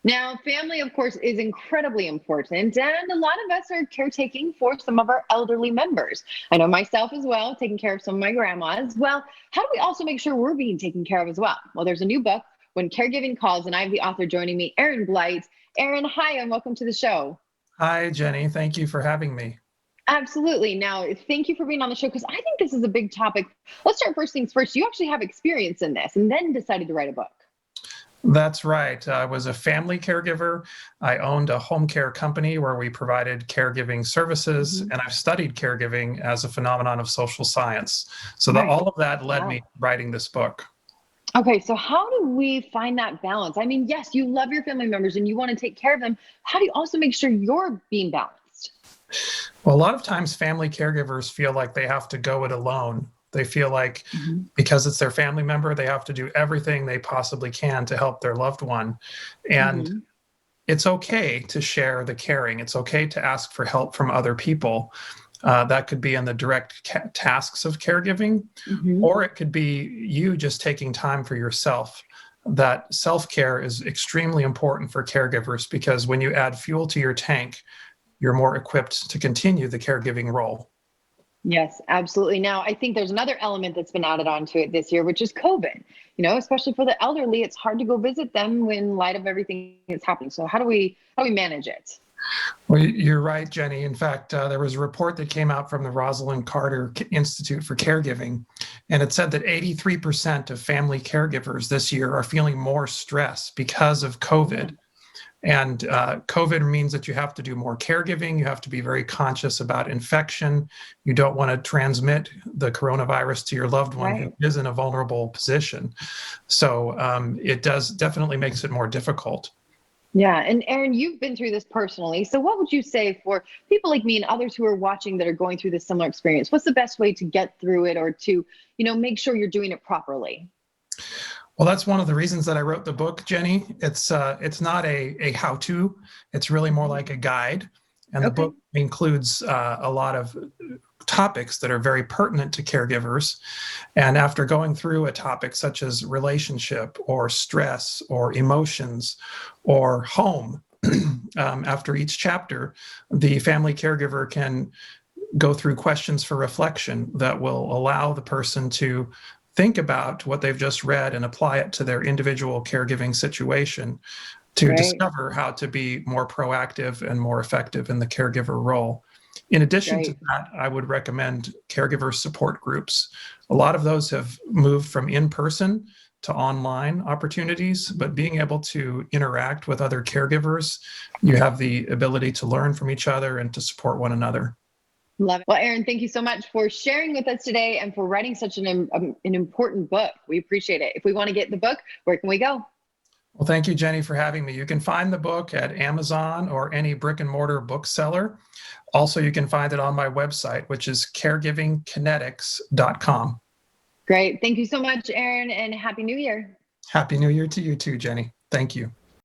Now, family, of course, is incredibly important, and a lot of us are caretaking for some of our elderly members. I know myself as well, taking care of some of my grandmas. Well, how do we also make sure we're being taken care of as well? Well, there's a new book, When Caregiving Calls, and I have the author joining me, Erin Blight. Erin, hi, and welcome to the show. Hi, Jenny. Thank you for having me. Absolutely. Now, thank you for being on the show because I think this is a big topic. Let's start first things first. You actually have experience in this and then decided to write a book. That's right. I was a family caregiver. I owned a home care company where we provided caregiving services, and I've studied caregiving as a phenomenon of social science. So all of that led me to writing this book. Okay, so how do we find that balance? I mean, yes, you love your family members and you want to take care of them. How do you also make sure you're being balanced? Well, a lot of times family caregivers feel like they have to go it alone. They feel like because it's their family member, they have to do everything they possibly can to help their loved one. And it's okay to share the caring. It's okay to ask for help from other people. That could be in the direct tasks of caregiving, or it could be you just taking time for yourself. That self-care is extremely important for caregivers because when you add fuel to your tank, you're more equipped to continue the caregiving role. Yes, absolutely. Now, I think there's another element that's been added onto it this year, which is COVID. You know, especially for the elderly, it's hard to go visit them in light of everything that's happening. So how do we manage it? Well, you're right, Jenny. In fact, there was a report that came out from the Rosalind Carter Institute for Caregiving, and it said that 83% of family caregivers this year are feeling more stress because of COVID. And COVID means that you have to do more caregiving. You have to be very conscious about infection. You don't want to transmit the coronavirus to your loved one who is in a vulnerable position. So it does definitely makes it more difficult. Yeah. And Erin, you've been through this personally. So what would you say for people like me and others who are watching that are going through this similar experience? What's the best way to get through it or to, make sure you're doing it properly? Well, that's one of the reasons that I wrote the book, Jenny. It's not a how-to. It's really more like a guide. And the book includes a lot of topics that are very pertinent to caregivers. And after going through a topic such as relationship or stress or emotions or home, after each chapter, the family caregiver can go through questions for reflection that will allow the person to think about what they've just read and apply it to their individual caregiving situation to discover how to be more proactive and more effective in the caregiver role. In addition to that, I would recommend caregiver support groups. A lot of those have moved from in-person to online opportunities, but being able to interact with other caregivers, you have the ability to learn from each other and to support one another. Love it. Well, Erin, thank you so much for sharing with us today and for writing such an important book. We appreciate it. If we want to get the book, where can we go? Well, thank you, Jenny, for having me. You can find the book at Amazon or any brick and mortar bookseller. Also, you can find it on my website, which is caregivingkinetics.com. Great. Thank you so much, Erin, and Happy New Year. Happy New Year to you too, Jenny. Thank you.